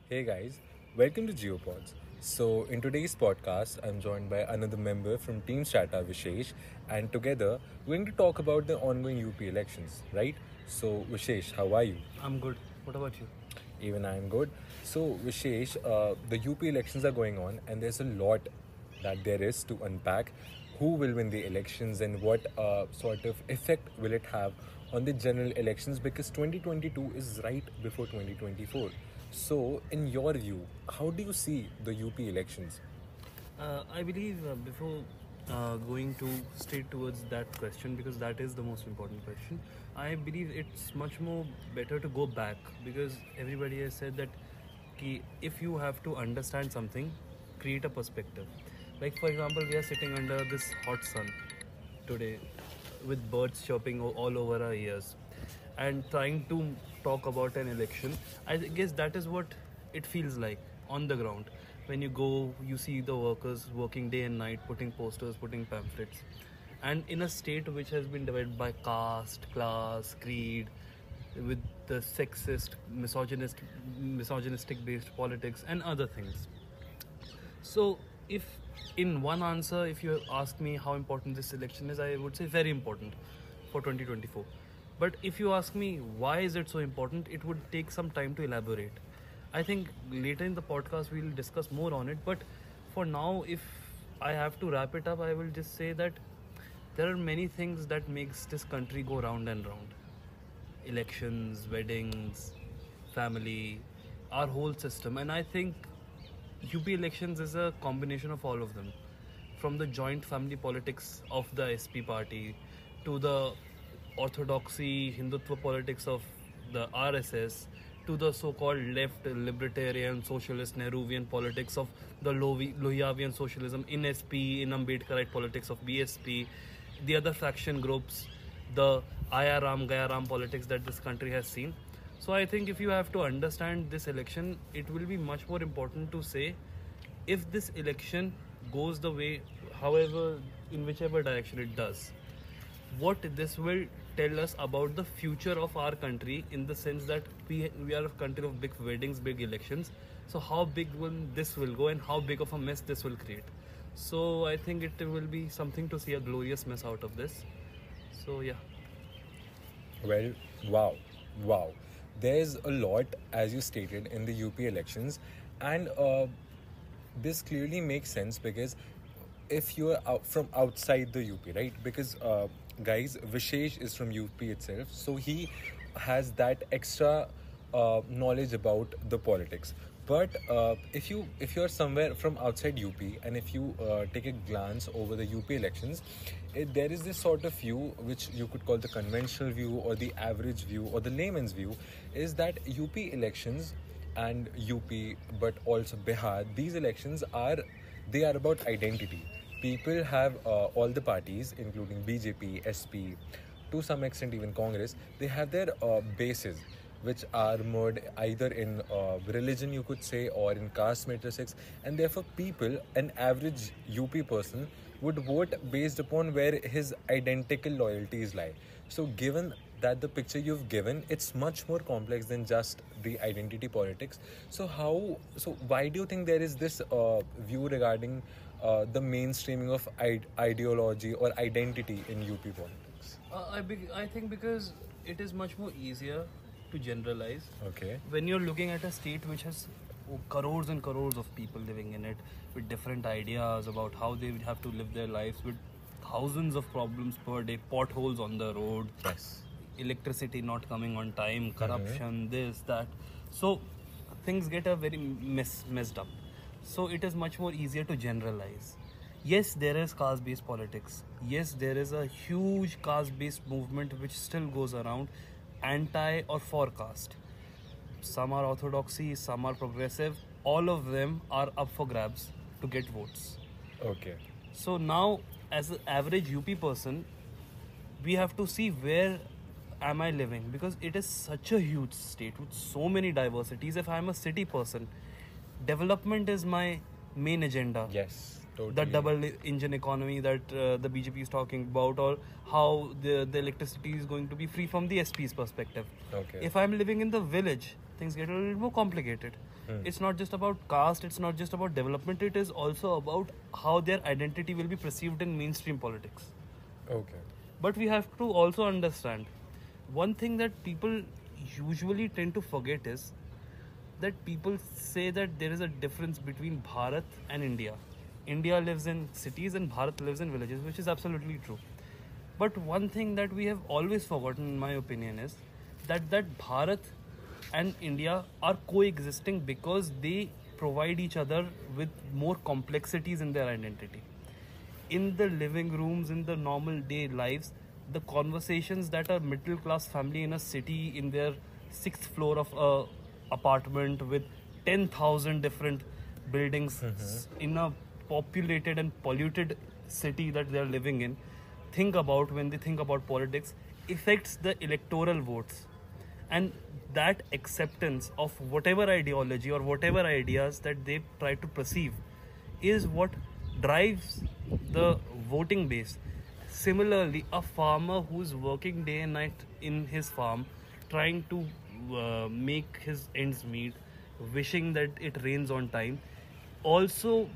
Hey guys, welcome to GeoPods. So, in today's podcast, I'm joined by another member from Team Strata, Vishesh, and together we're going to talk about the ongoing UP elections, right? So, Vishesh, how are you? I'm good. What about you? Even I'm good. So, Vishesh, the UP elections are going on, and there's a lot that there is to unpack. Who will win the elections, and what sort of effect will it have on the general elections? Because 2022 is right before 2024. So, in your view, how do you see the UP elections? I believe before going to straight towards that question, because that is the most important question, I believe it's much more better to go back because everybody has said that if you have to understand something, create a perspective. Like, for example, we are sitting under this hot sun today with birds chirping all over our ears and trying to talk about an election. I guess that is what it feels like on the ground. When you go, you see the workers working day and night, putting posters, putting pamphlets. And in a state which has been divided by caste, class, creed, with the sexist, misogynistic based politics and other things. So, if in one answer, if you ask me how important this election is, I would say very important for 2024. But if you ask me why is it so important, it would take some time to elaborate. I think later in the podcast we will discuss more on it. But for now, if I have to wrap it up, I will just say that there are many things that makes this country go round and round. Elections, weddings, family, our whole system. And I think UP elections is a combination of all of them. From the joint family politics of the SP party to the orthodoxy Hindutva politics of the RSS to the so-called left libertarian socialist Nehruvian politics of the Lohiyavian socialism in SP, in Ambedkarite politics of BSP, the other faction groups, the Aya Ram Gaya Ram politics that this country has seen. So I think if you have to understand this election, it will be much more important to say if this election goes the way, however, in whichever direction it does, what this will tell us about the future of our country in the sense that we are a country of big weddings, big elections. So how big this will go and how big of a mess this will create. So I think it will be something to see a glorious mess out of this. So yeah. Well, wow, wow. There's a lot, as you stated, in the UP elections, and this clearly makes sense because if you're out from outside the UP, right? Because guys, Vishesh is from UP itself, so he has that extra knowledge about the politics. But if you're somewhere from outside UP and if you take a glance over the UP elections, there is this sort of view which you could call the conventional view or the average view or the layman's view, is that UP elections and UP, but also Bihar, these elections are about identity. People have all the parties, including BJP, SP, to some extent even Congress. They have their bases, which are mode either in religion, you could say, or in caste matrices, and therefore people, an average UP person, would vote based upon where his identical loyalties lie. So, given that the picture you've given, it's much more complex than just the identity politics. So why do you think there is this view regarding the mainstreaming of ideology or identity in UP politics? I think because it is much more easier to generalize. Okay. When you're looking at a state which has crores and crores of people living in it with different ideas about how they would have to live their lives, with thousands of problems per day, potholes on the road, Yes. electricity not coming on time, corruption, this, that. So things get a very messed up. So it is much more easier to generalize. Yes, there is caste-based politics. Yes, there is a huge caste-based movement which still goes around, anti or for caste. Some are orthodoxy, some are progressive. All of them are up for grabs to get votes. Okay. So now, as an average UP person, we have to see where am I living, because it is such a huge state with so many diversities. If I'm a city person, development is my main agenda. Yes. Totally. The double engine economy that the BJP is talking about, or how the electricity is going to be free from the SP's perspective. Okay. If I'm living in the village, things get a little more complicated. It's not just about caste, it's not just about development, it is also about how their identity will be perceived in mainstream politics. Okay. But we have to also understand one thing that people usually tend to forget is that people say that there is a difference between Bharat and India. India lives in cities and Bharat lives in villages, which is absolutely true. But one thing that we have always forgotten, in my opinion, is that Bharat and India are coexisting because they provide each other with more complexities in their identity. In the living rooms, in the normal day lives, the conversations that a middle class family in a city in their sixth floor of a apartment with 10,000 different buildings in a populated and polluted city that they are living in think about when they think about politics affects the electoral votes. And that acceptance of whatever ideology or whatever ideas that they try to perceive is what drives the voting base. Similarly, a farmer who's working day and night in his farm, trying to make his ends meet, wishing that it rains on time, also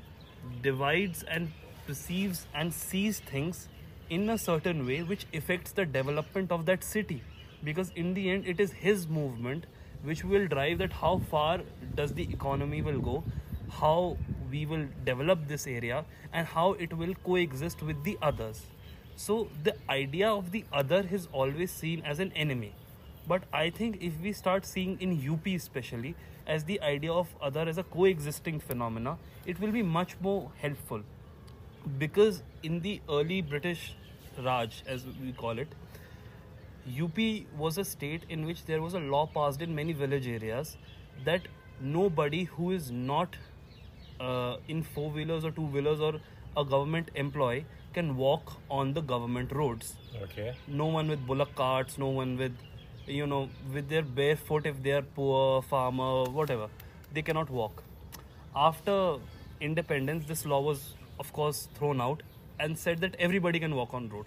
divides and perceives and sees things in a certain way which affects the development of that city, because in the end it is his movement which will drive that how far does the economy will go, how we will develop this area, and how it will coexist with the others. So the idea of the other is always seen as an enemy. But I think if we start seeing in UP especially as the idea of other as a coexisting phenomena, it will be much more helpful. Because in the early British Raj, as we call it, UP was a state in which there was a law passed in many village areas that nobody who is not in four-wheelers or two-wheelers or a government employee can walk on the government roads. Okay. No one with bullock carts, no one with, with their bare foot if they are poor, farmer, whatever. They cannot walk. After independence, this law was, of course, thrown out and said that everybody can walk on road.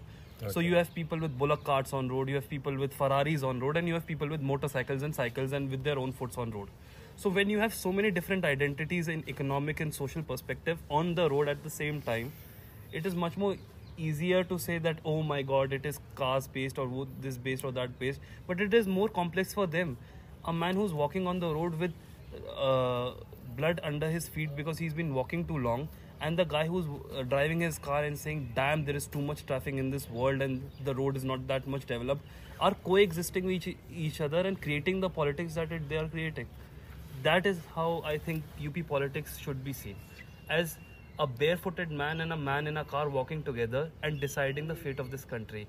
So Okay. you have people with bullock carts on road, you have people with Ferraris on road, and you have people with motorcycles and cycles and with their own foots on road. So when you have so many different identities in economic and social perspective on the road at the same time, it is much more easier to say that, oh my god, it is cars based or this based or that based, but it is more complex for them. A man who's walking on the road with blood under his feet because he's been walking too long, and the guy who's driving his car and saying, damn, there is too much traffic in this world and the road is not that much developed, are coexisting with each other and creating the politics that they are creating. That is how I think UP politics should be seen, as a barefooted man and a man in a car walking together and deciding the fate of this country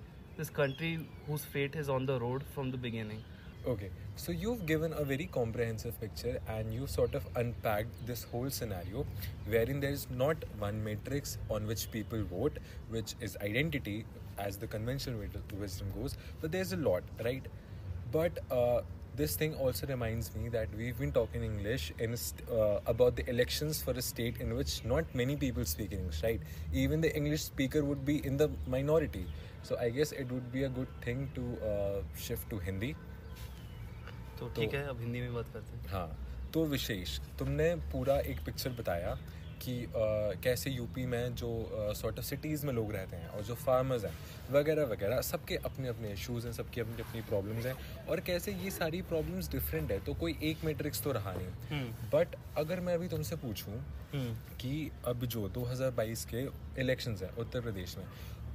whose fate is on the road from the beginning. Okay, so you've given a very comprehensive picture and you sort of unpacked this whole scenario wherein there is not one matrix on which people vote, which is identity as the conventional wisdom goes, but there's a lot, right? But this thing also reminds me that we've been talking English about the elections for a state in which not many people speak English, right? Even the English speaker would be in the minority. So I guess it would be a good thing to shift to Hindi. तो ठीक है, अब हिंदी में बात करते हैं. हाँ, तो विशेष तुमने पूरा एक पिक्चर बताया कि कैसे यूपी में जो सॉर्ट ऑफ सिटीज़ में लोग रहते हैं और जो फार्मर्स हैं वगैरह वगैरह, सबके अपने अपने इश्यूज़ हैं, सबकी अपनी अपनी प्रॉब्लम्स हैं, और कैसे ये सारी प्रॉब्लम्स डिफरेंट है. तो कोई एक मैट्रिक्स तो रहा नहीं. बट अगर मैं अभी तुमसे पूछूं कि अब जो 2022 के इलेक्शंस हैं उत्तर प्रदेश में,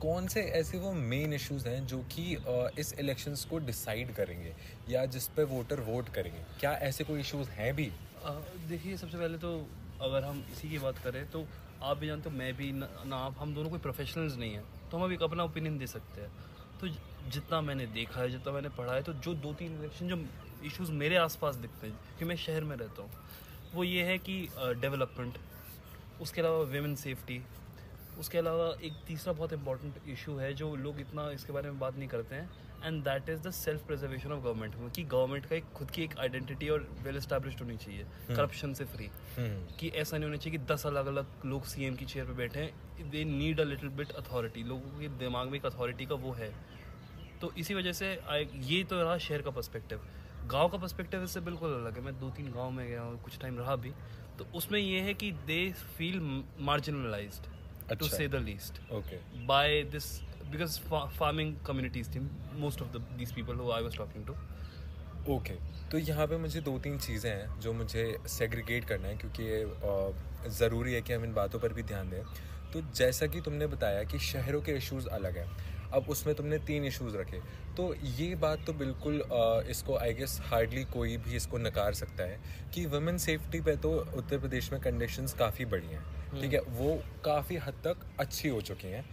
कौन से ऐसे वो मेन इश्यूज हैं जो कि इस इलेक्शंस को डिसाइड करेंगे या जिस पे वोटर वोट करेंगे? क्या ऐसे कोई इश्यूज हैं भी? देखिए, सबसे पहले तो अगर हम इसी की बात करें तो आप भी जानते हो, मैं भी ना आप, हम दोनों कोई प्रोफेशनल्स नहीं हैं, तो हम अभी अपना ओपिनियन दे सकते हैं. तो जितना मैंने देखा है, जितना मैंने पढ़ा है, तो जो 2-3 इलेक्शन जो इश्यूज़ मेरे आसपास दिखते हैं, कि मैं शहर में रहता हूँ, वो ये है कि डेवलपमेंट, उसके अलावा वेमेन सेफ्टी, उसके अलावा एक तीसरा बहुत इंपॉर्टेंट इशू है जो लोग इतना इसके बारे में बात नहीं करते हैं, and that is the self preservation of government. कि गवर्नमेंट का एक खुद की एक आइडेंटिटी और वेल एस्टैब्लिश्ड होनी चाहिए, करप्शन से फ्री. कि ऐसा नहीं होना चाहिए कि 10 अलग अलग लोग सीएम की चेयर पे बैठे हैं. They need a little bit authority. लोगों के दिमाग में एक अथॉरिटी का वो है. तो इसी वजह से ये तो रहा शहर का पर्सपेक्टिव. गांव का पर्सपेक्टिव इससे बिल्कुल अलग है। मैं 2-3 गांव में गया हूँ, कुछ टाइम रहा भी, तो उसमें ये है कि दे फील मार्जिनलाइज्ड टू अच्छा। Say the least okay. By this, because farming communities थी most of these people who I was talking to. Okay, तो यहाँ पे मुझे 2-3 चीज़ें हैं जो मुझे सेग्रीगेट करना है, क्योंकि ये ज़रूरी है कि हम इन बातों पर भी ध्यान दें। तो जैसा कि तुमने बताया कि शहरों के इश्यूज़ अलग हैं, अब उसमें तुमने 3 इश्यूज़ रखे, तो ये बात तो बिल्कुल इसको आई गेस हार्डली कोई भी इसको नकार सकता है कि वुमेन सेफ्टी पे तो उत्तर प्रदेश में कंडीशंस काफ़ी बड़ी हैं, ठीक है, वो काफ़ी हद तक अच्छी हो चुकी हैं।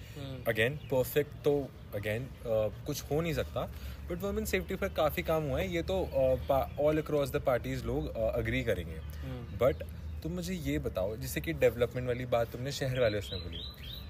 अगेन परफेक्ट तो अगेन कुछ हो नहीं सकता, बट वुमेन सेफ्टी पर काफ़ी काम हुआ है, ये तो ऑल अक्रॉस द पार्टीज लोग अग्री करेंगे। बट तुम मुझे ये बताओ, जैसे कि डेवलपमेंट वाली बात तुमने शहर वाले उसमें बोली,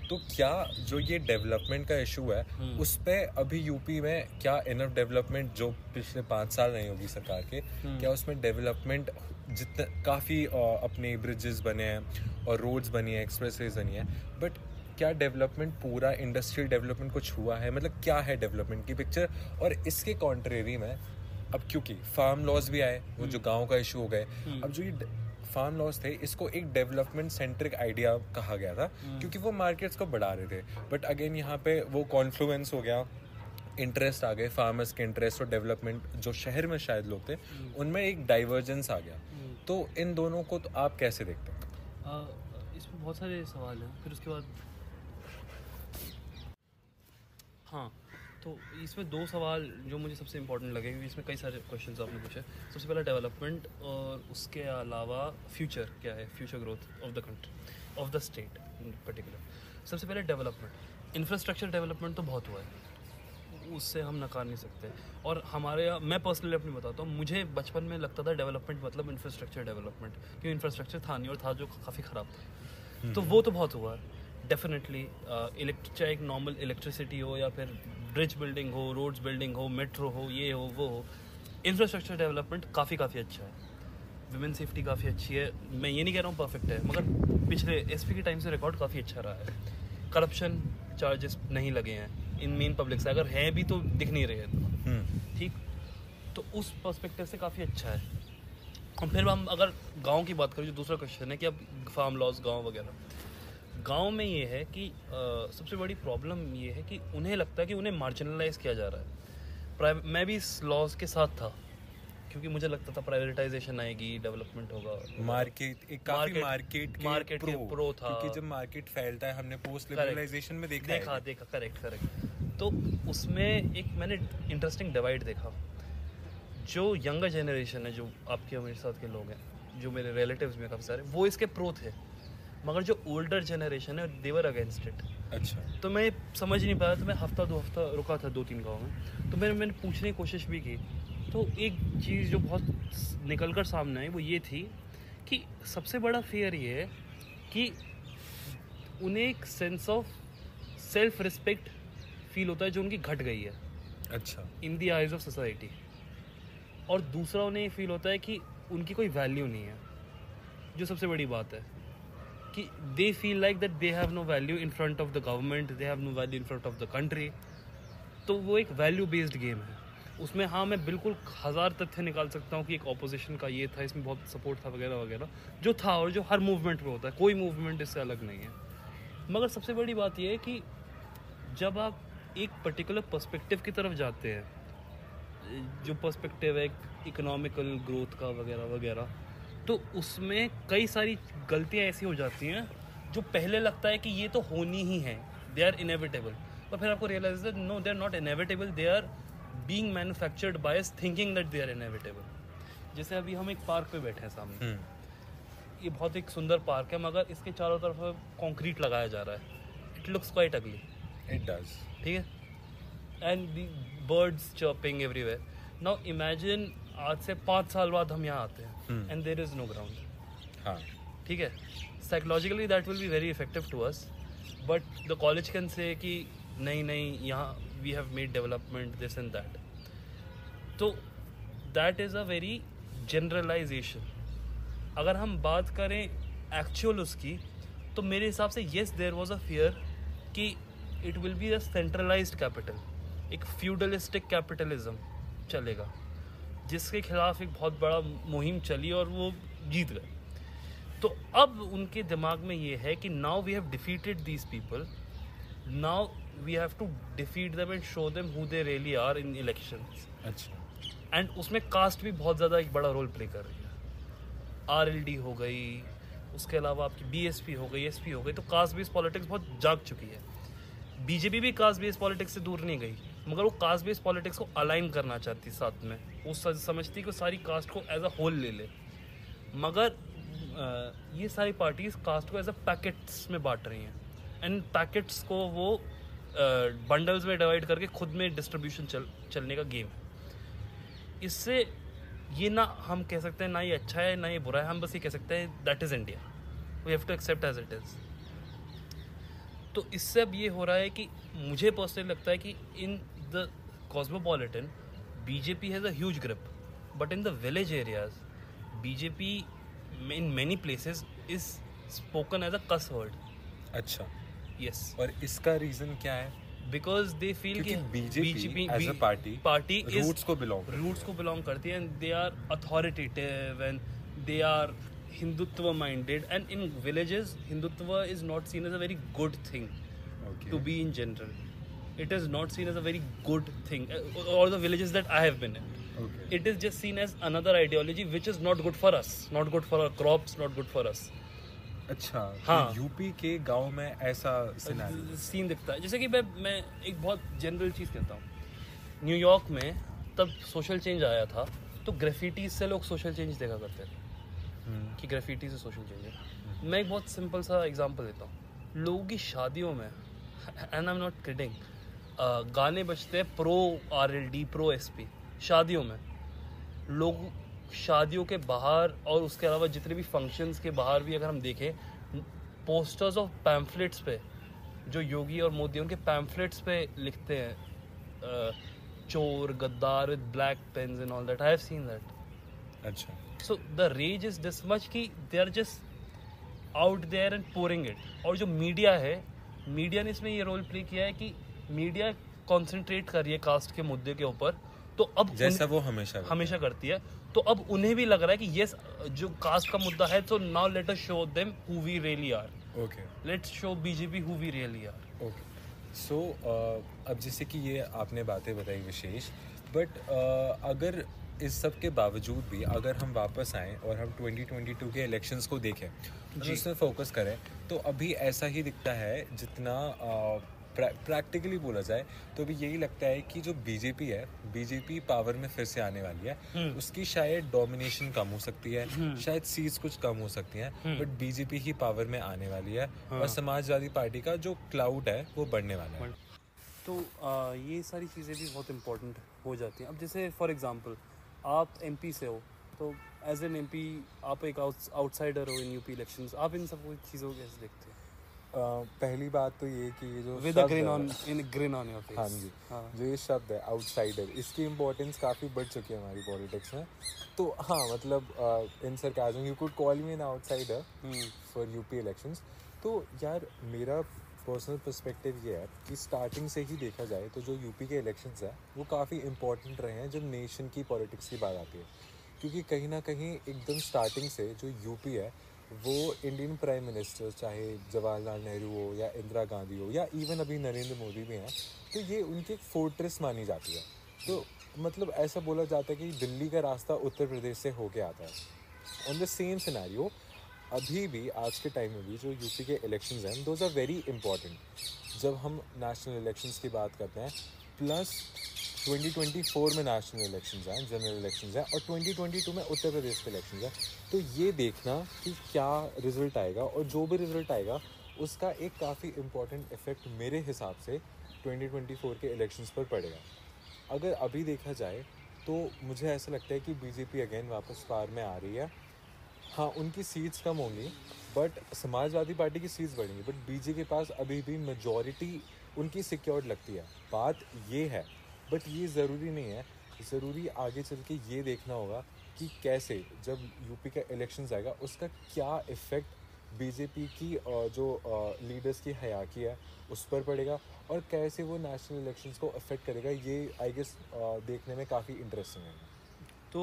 तो क्या जो ये डेवलपमेंट का इशू है उस पे अभी यूपी में क्या इनफ डेवलपमेंट जो पिछले 5 साल नहीं होगी सरकार के, क्या उसमें डेवलपमेंट जितने काफ़ी अपने ब्रिजेस बने हैं और रोड्स बनी है, एक्सप्रेसवेज बनी है, बट क्या डेवलपमेंट पूरा इंडस्ट्रियल डेवलपमेंट कुछ हुआ है? मतलब क्या है डेवलपमेंट की पिक्चर? और इसके कॉन्ट्रेरी में अब क्योंकि फार्म लॉज भी आए, वो जो गाँव का इशू हो गए, अब जो ये फार्म लॉज थे इसको एक डेवलपमेंट सेंट्रिक आइडिया कहा गया था क्योंकि वो मार्केट्स को बढ़ा रहे थे, बट अगेन यहाँ पे वो कॉन्फ्लुएंस हो गया, इंटरेस्ट आ गए, फार्मर्स के इंटरेस्ट और डेवलपमेंट जो शहर में शायद लोग थे उनमें एक डाइवर्जेंस आ गया। तो इन दोनों को तो आप कैसे देखते हैं? इसमें बहुत सारे सवाल हैं, फिर उसके बाद हाँ, तो इसमें 2 सवाल जो मुझे सबसे इंपॉर्टेंट लगे, क्योंकि इसमें कई सारे क्वेश्चंस आपने पूछे। सबसे पहला डेवलपमेंट और उसके अलावा फ्यूचर क्या है, future growth of the country, of the state in particular. सबसे पहले डेवलपमेंट, इंफ्रास्ट्रक्चर डेवलपमेंट तो बहुत हुआ है, उससे हम नकार नहीं सकते। और हमारे यहाँ, मैं पर्सनली अपनी बताता हूँ, मुझे बचपन में लगता था डेवलपमेंट मतलब इंफ्रास्ट्रक्चर डेवलपमेंट, क्योंकि इंफ्रास्ट्रक्चर था नहीं और था जो काफ़ी ख़राब था। तो वो तो बहुत हुआ है डेफिनेटली। चाहे एक नॉर्मल इलेक्ट्रिसिटी हो या फिर ब्रिज बिल्डिंग हो, रोड्स बिल्डिंग हो, मेट्रो हो, ये हो वो हो, इंफ्रास्ट्रक्चर डेवलपमेंट काफ़ी अच्छा है। विमेन सेफ्टी काफ़ी अच्छी है, मैं ये नहीं कह रहा हूँ परफेक्ट है, मगर पिछले एसपी के टाइम से रिकॉर्ड काफ़ी अच्छा रहा है। करप्शन चार्जेस नहीं लगे हैं इन मेन पब्लिक से, अगर हैं भी तो दिख नहीं रहे तो ठीक, तो उस पर्सपेक्टिव से काफ़ी अच्छा है। और फिर हम अगर गांव की बात करें, जो दूसरा क्वेश्चन है कि अब फार्म लॉज गांव वगैरह, गांव में ये है कि सबसे बड़ी प्रॉब्लम ये है कि उन्हें लगता है कि उन्हें मार्जिनलाइज किया जा रहा है। मैं भी इस लॉज के साथ था, क्योंकि मुझे लगता था प्राइवेटाइजेशन आएगी, डेवलपमेंट होगा, मार्केट एक काफी मार्केट के प्रो था, क्योंकि जब मार्केट फैलता है, हमने पोस्ट लिबरलाइजेशन में देखा करेक्ट। तो उसमें एक मैंने इंटरेस्टिंग डिवाइड देखा। जो यंगर जनरेशन है, जो आपके मेरे साथ के लोग हैं, जो मेरे रिलेटिव्स में काफ़ी सारे, वो इसके प्रो थे, मगर जो ओल्डर जनरेशन है देवर अगेंस्ट इट। अच्छा। तो मैं समझ नहीं पाया, तो मैं 1-2 हफ्ता रुका था 2-3 गाँव में, तो मैंने पूछने की कोशिश भी की। तो एक चीज़ जो बहुत निकल कर सामने आई वो ये थी कि सबसे बड़ा फेयर ये है कि उन्हें एक sense of self respect feel होता है जो उनकी घट गई है, अच्छा, इन दी आइज ऑफ सोसाइटी। और दूसरा उन्हें ये फील होता है कि उनकी कोई वैल्यू नहीं है, जो सबसे बड़ी बात है कि they feel like that they have no value in front of the government, they have no value in front of the country. तो वो एक वैल्यू बेस्ड गेम है उसमें। हाँ, मैं बिल्कुल 1000 तथ्य निकाल सकता हूँ कि एक ऑपोजिशन का ये था, इसमें बहुत सपोर्ट था वगैरह वगैरह, जो था और जो हर मूवमेंट में होता है, कोई मूवमेंट इससे अलग नहीं है। मगर सबसे बड़ी बात यह है कि जब आप एक पर्टिकुलर पर्सपेक्टिव की तरफ जाते हैं, जो पर्सपेक्टिव है इकोनॉमिकल ग्रोथ का वगैरह वगैरह, तो उसमें कई सारी गलतियाँ ऐसी हो जाती हैं जो पहले लगता है कि ये तो होनी ही है, दे आर इनएविटेबल, और फिर आपको realise that no, they are not inevitable, they are being manufactured by us thinking that they are inevitable. जैसे अभी हम एक पार्क पे बैठे हैं सामने, ये बहुत एक सुंदर पार्क है, मगर इसके चारों तरफ कंक्रीट लगाया जा रहा है, it looks quite ugly, it does, ठीक है, and the birds chirping everywhere. Now imagine आज से 5 साल बाद हम यहाँ आते हैं and there is no ground. हाँ, ठीक है, psychologically that will be very effective to us, but the college can say कि नहीं यहाँ we have made development this and that. तो that is a very generalisation. अगर हम बात करें एक्चुअल उसकी, तो मेरे हिसाब से yes there was a fear कि it will be a centralised capital, एक फ्यूडलिस्टिक कैपिटलिज्म चलेगा, जिसके खिलाफ एक बहुत बड़ा मुहिम चली और वो जीत गए। तो अब उनके दिमाग में ये है कि now we have defeated these people, now we have to defeat them and show them who they really are in elections. अच्छा। एंड उसमें कास्ट भी बहुत ज़्यादा एक बड़ा रोल प्ले कर रही है। आरएलडी हो गई, उसके अलावा आपकी बीएसपी हो गई, एसपी हो गई, तो कास्ट बेस्ड पॉलिटिक्स बहुत जाग चुकी है। बीजेपी भी कास्ट बेस्ड पॉलिटिक्स से दूर नहीं गई, मगर वो कास्ट बेस्ड पॉलिटिक्स को अलाइन करना चाहती साथ में। वो समझती कि सारी कास्ट को एज अ होल ले ले, मगर ये सारी पार्टीज कास्ट को एज अ पैकेट्स में बांट रही हैं, एंड पैकेट्स को वो बंडल्स में डिवाइड करके खुद में डिस्ट्रीब्यूशन चलने का गेम है। इससे ये ना हम कह सकते हैं ना ये अच्छा है ना ये बुरा है, हम बस ये कह सकते हैं that is India, we have to accept as it is. तो इससे अब ये हो रहा है कि मुझे पर्सनली लगता है कि in the cosmopolitan BJP has a huge grip, but in the village areas BJP in many places is spoken as a curse word. अच्छा। यस, और इसका रीजन क्या है? बिकॉज दे फील कि BJP as a party roots को belong करती है, and they are authoritative and they are Hindutva minded, and in villages Hindutva is not seen as a very good thing to be in general. It is not seen as a very good thing. All the villages that I have been in, it is just seen as another ideology which is not good for us, not good for our crops, not good for us. अच्छा, हाँ, तो UP के गांव में ऐसा scene दिखता है। जैसे कि मैं एक बहुत जनरल चीज़ कहता हूँ, न्यूयॉर्क में तब सोशल चेंज आया था तो ग्रेफिटीज से लोग सोशल चेंज देखा करते थे कि ग्रेफिटी से सोशल चेंज है। मैं एक बहुत सिंपल सा एग्जांपल देता हूँ। लोगों की शादियों में, and I am not kidding, गाने बजते हैं प्रो आरएलडी, प्रो एसपी शादियों में। लोग शादियों के बाहर और उसके अलावा जितने भी फंक्शंस के बाहर भी अगर हम देखें, पोस्टर्स ऑफ पैम्फलेट्स पे जो योगी और मोदी उनके पैम्फलेट्स पे लिखते हैं चोर गद्दार with black pens and all that. I have seen that. अच्छा, so the rage is this much कि they are just out there and pouring it. और जो मीडिया है, मीडिया ने इसमें ये रोल प्ले किया है कि मीडिया कॉन्सेंट्रेट कर रही है कास्ट के मुद्दे के ऊपर, तो अब जैसा वो हमेशा करती है, तो अब उन्हें भी लग रहा है कि यस जो कास्ट का मुद्दा है, तो now let us show them who we really are. Okay, let's show BJP who we really are. Okay. So अब जैसे कि ये आपने बातें बताई विशेष, बट अगर इस सब के बावजूद भी अगर हम वापस आएँ और हम 2022 के इलेक्शंस को देखें, उसमें फोकस करें, तो अभी ऐसा ही दिखता है जितना प्रैक्टिकली बोला जाए तो भी यही लगता है कि जो बीजेपी पावर में फिर से आने वाली है। उसकी शायद डोमिनेशन कम हो सकती है, शायद सीट्स कुछ कम हो सकती हैं, बट बीजेपी ही पावर में आने वाली है। और समाजवादी पार्टी का जो क्लाउड है वो बढ़ने वाला है। तो ये सारी चीज़ें भी बहुत इम्पोर्टेंट हो जाती हैं। अब जैसे फॉर एग्जांपल आप एमपी से हो, तो एज एन एमपी आप एक आउटसाइडर हो इन यूपी इलेक्शंस, आप इन सब चीज़ों को कैसे देखते हैं? पहली बात तो ये कि ये जो ग्रीन ऑन योर फेस, हाँ जी, जो ये शब्द है आउटसाइडर, इसकी इम्पोर्टेंस काफ़ी बढ़ चुकी है हमारी पॉलिटिक्स में। तो हाँ, मतलब in sarcasm you could call me an outsider for UP elections. तो यार मेरा पर्सनल पर्सपेक्टिव ये है कि स्टार्टिंग से ही देखा जाए तो जो यूपी के इलेक्शंस हैं वो काफ़ी इंपॉर्टेंट रहे हैं जब नेशन की पॉलिटिक्स की बात आती है, क्योंकि कहीं ना कहीं एकदम स्टार्टिंग से जो यूपी है वो इंडियन प्राइम मिनिस्टर, चाहे जवाहरलाल नेहरू हो या इंदिरा गांधी हो या इवन अभी नरेंद्र मोदी भी हैं, तो ये उनकी एक फोर्ट्रेस मानी जाती है। तो मतलब ऐसा बोला जाता है कि दिल्ली का रास्ता उत्तर प्रदेश से होके आता है। ऑन द सेम सिनेरियो अभी भी आज के टाइम में भी जो यूपी के इलेक्शंस हैं, दोज आर वेरी इंपॉर्टेंट जब हम नेशनल इलेक्शंस की बात करते हैं। प्लस 2024 में नेशनल इलेक्शंस हैं, जनरल इलेक्शंस हैं, और 2022 में उत्तर प्रदेश के इलेक्शंस हैं। तो ये देखना कि क्या रिजल्ट आएगा, और जो भी रिजल्ट आएगा उसका एक काफ़ी इम्पॉर्टेंट इफेक्ट मेरे हिसाब से 2024 के इलेक्शंस पर पड़ेगा। अगर अभी देखा जाए तो मुझे ऐसा लगता है कि बीजेपी अगेन वापस पावर में आ रही है। हाँ, उनकी सीट्स कम होंगी, बट समाजवादी पार्टी की सीट्स बढ़ेंगी, बट बीजेपी के पास अभी भी मेजॉरिटी उनकी सिक्योर्ड लगती है। बात ये है, बट ये ज़रूरी नहीं है। ज़रूरी आगे चल के ये देखना होगा कि कैसे जब यूपी का इलेक्शंस आएगा उसका क्या इफ़ेक्ट बीजेपी की जो लीडर्स की हयाकी है उस पर पड़ेगा, और कैसे वो नेशनल इलेक्शंस को अफेक्ट करेगा। ये आई गेस देखने में काफ़ी इंटरेस्टिंग है। तो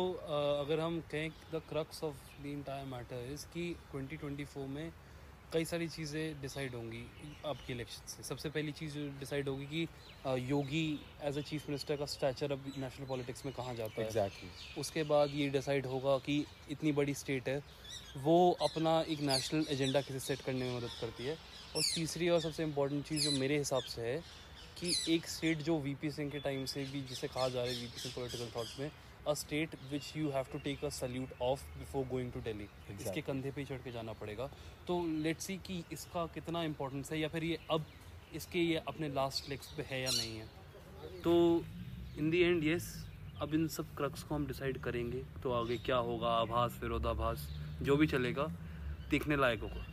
अगर हम कहें the crux of the entire matter is कि 2024 में कई सारी चीज़ें डिसाइड होंगी आपके इलेक्शन से। सबसे पहली चीज़ जो डिसाइड होगी कि योगी एज अ चीफ मिनिस्टर का स्टैचर अब नेशनल पॉलिटिक्स में कहाँ जाता है। एग्जैक्टली. उसके बाद ये डिसाइड होगा कि इतनी बड़ी स्टेट है, वो अपना एक नेशनल एजेंडा कैसे सेट करने में मदद करती है। और तीसरी और सबसे इम्पोर्टेंट चीज़ जो मेरे हिसाब से है कि एक स्टेट जो वीपी सिंह के टाइम से भी जिसे कहा जा रहा है वीपी सिंह पॉलिटिकल थॉट्स में, a state which you have to take a salute of before going to Delhi. इसके कंधे पे ही चढ़ के जाना पड़ेगा। तो लेट्स सी कि इसका कितना इंपॉर्टेंस है, या फिर ये अब इसके ये अपने लास्ट लेग्स पे है या नहीं है। तो इन दी एंड येस, अब इन सब क्रक्स को हम डिसाइड करेंगे, तो आगे क्या होगा, आभास विरोधाभास जो भी चलेगा, देखने लायक होगा।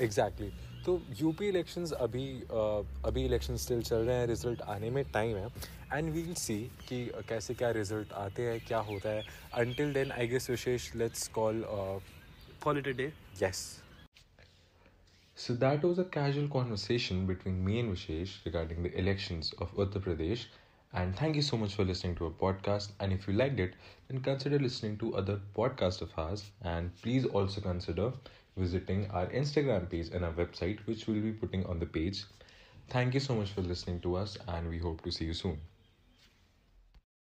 एग्जैक्टली. तो यूपी इलेक्शंस अभी इलेक्शन स्टिल चल रहे हैं, रिजल्ट आने में टाइम है, एंड वी विल सी कि कैसे क्या रिजल्ट आते हैं, क्या होता है. Until then I guess Vishesh, let's call it a day. yes. So that was a casual conversation between me and Vishesh regarding the elections of Uttar Pradesh. And thank you so much for listening to our podcast. And if you liked it, then consider listening to other podcasts of ours. And please also consider visiting our Instagram page and our website, which we'll be putting on the page. Thank you so much for listening to us, and we hope to see you soon.